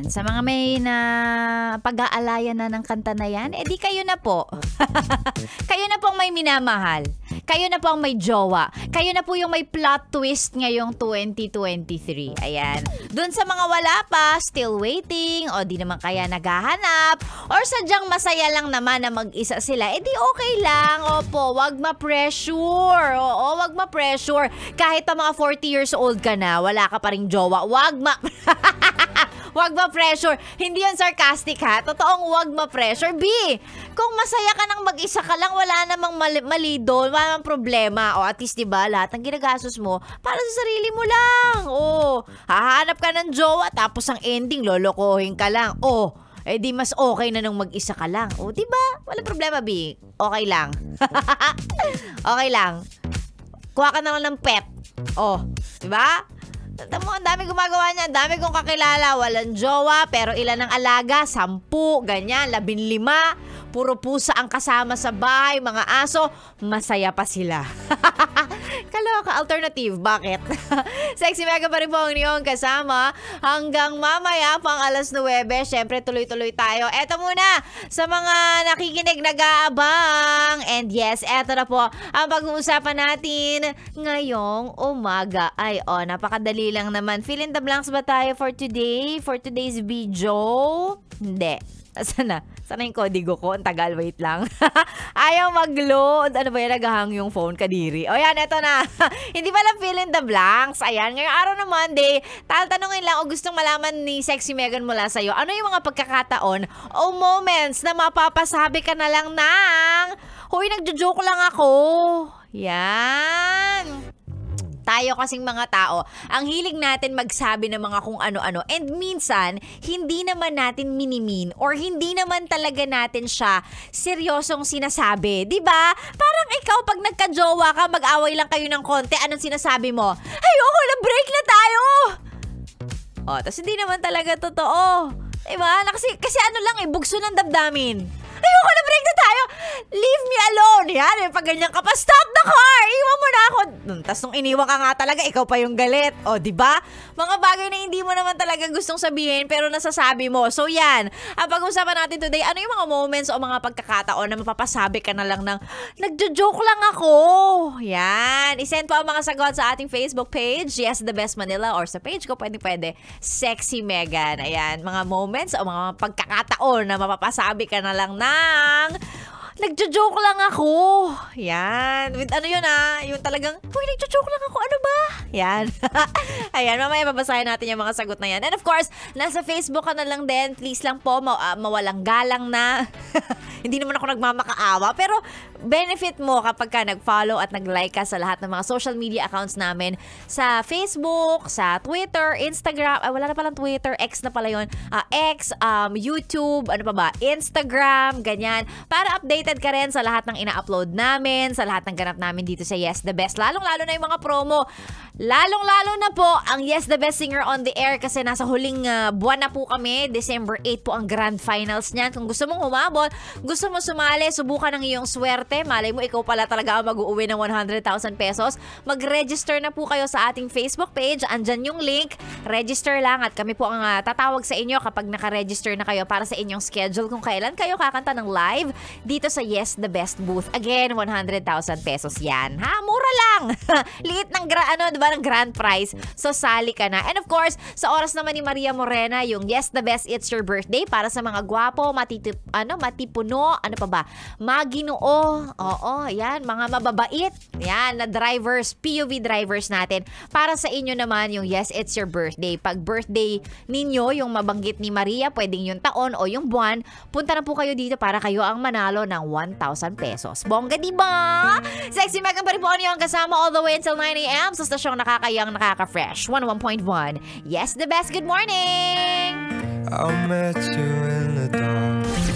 Ayan, sa mga may na pag-aalayan na ng kanta na yan, di kayo na po. Kayo na po ang may minamahal. Kayo na po ang may jowa. Kayo na po yung may plot twist ngayong 2023. Ayan. Doon sa mga wala pa, still waiting, o di naman kaya naghahanap, or sadyang masaya lang naman na mag-isa sila, di okay lang. Opo, wag ma-pressure. Oo, wag ma-pressure. Kahit pa mga 40 years old ka na, wala ka pa ring jowa, wag Wag ma-pressure. Hindi yun sarcastic ha. Totoong wag ma-pressure. B, kung masaya ka nang mag-isa ka lang, wala namang mali doon. Wala namang problema. O at least diba, lahat ng ginagastos mo, para sa sarili mo lang. O, hahanap ka ng jowa, tapos ang ending, lolokohin ka lang. O, di mas okay na nung mag-isa ka lang. O, diba? Walang problema, B. Okay lang. Okay lang. Kuha ka naman ng pet. O, diba? Tama mo, ang dami gumagawa niya. Ang dami kong kakilala. Walang jowa, pero ilan ang alaga? 10, ganyan, 15. Puro pusa ang kasama sa bahay, mga aso. Masaya pa sila. Kaloka, alternative. Bakit? Sexy Mega pa rin po ang inyong kasama. Hanggang mamaya pang alas 9. Siyempre, tuloy-tuloy tayo. Eto muna, sa mga nakikinig, nag-aabang. And yes, eto na po ang pag-uusapan natin ngayong umaga. Ay, napakadali lang naman. Fill in the blanks ba tayo for today? For today's video? Hindi. Sana yung kodigo ko. Ang tagal, wait lang. Ayaw mag-load. Ano ba yan? Naghahang yung phone, kadiri. O yan, eto na. Hindi pala fill in the blanks. Ayan, ngayong araw na Monday, tatanungin lang o gustong malaman ni Sexy Megan mula sa'yo, ano yung mga pagkakataon o moments na mapapasabi ka na lang ng, huy, nagjo-joke lang ako. Yan. Tayo kasing mga tao, ang hilig natin magsabi ng mga kung ano-ano. And minsan, hindi naman natin minimin or hindi naman talaga natin siya seryosong sinasabi. Diba? Parang ikaw, pag nagka-jowa ka, mag-away lang kayo ng konti, anong sinasabi mo? Ayoko na, break na tayo! Tas hindi naman talaga totoo. Diba? Kasi ano lang bugso ng damdamin. Ayoko na, break na tayo. Leave me alone. Yan, pag ganyan ka pa, stop the car. Iwan mo na ako. Tapos nung iniwan ka nga talaga, ikaw pa yung galit. O, diba? Mga bagay na hindi mo naman talaga gustong sabihin, pero nasasabi mo. So, yan. Ang pag-usapan natin today, ano yung mga moments o mga pagkakataon na mapapasabi ka na lang ng, nagjo-joke lang ako. Yan. I-send po ang mga sagot sa ating Facebook page, Yes The Best Manila, or sa page ko, pwede, Sexy Megan. Ayan, mga moments o mga pagkakataon na mapapasabi ka na lang na nagjo-joke lang ako. Yan. With ano yun yung talagang, uy, nagjo-joke lang ako. Ano ba? Yan. Ayan, mamaya babasahin natin yung mga sagot na yan. And of course, nasa Facebook ka na lang din. Please lang po, mawalang galang na. Hindi naman ako nagmamakaawa. Pero, benefit mo kapag ka nag-follow at nag-like ka sa lahat ng mga social media accounts namin. Sa Facebook, sa Twitter, Instagram. Wala na palang Twitter. X na pala yun. X, YouTube, ano pa ba? Instagram, ganyan. Para updated ka rin sa lahat ng ina-upload namin, sa lahat ng ganap namin dito sa Yes The Best. Lalong-lalo na yung mga promo. Lalong-lalo na po ang Yes The Best Singer on the Air kasi nasa huling buwan na po kami. December 8 po ang grand finals niyan. Kung gusto mong humabol, gusto mo sumali, subukan ng iyong swerte. Malay mo, ikaw pala talaga ang mag-uuwi ng 100,000 pesos. Mag-register na po kayo sa ating Facebook page. Andyan yung link. Register lang at kami po ang tatawag sa inyo kapag naka-register na kayo para sa inyong schedule kung kailan kayo kakanta ng live dito sa Yes The Best booth. Again, 100,000 pesos yan. Mura lang. Liit ng ng grand prize. So, sali ka na. And of course, sa oras naman ni Maria Morena, yung Yes The Best It's Your Birthday para sa mga gwapo, matipuno, ano pa ba? Maginoo. Oo, yan. Mga mababait. Yan, na drivers, POV drivers natin. Para sa inyo naman, yung Yes It's Your Birthday. Pag birthday ninyo, yung mabanggit ni Maria, pwedeng yung taon o yung buwan, punta na po kayo dito para kayo ang manalo ng 1,000 pesos. Bongga, diba? Sexy Megan pa rin po ang kasama all the way until 9 a.m. sa stasyong nakakayang nakaka-fresh. 101.1. Yes, The Best. Good morning! I met you in the dark.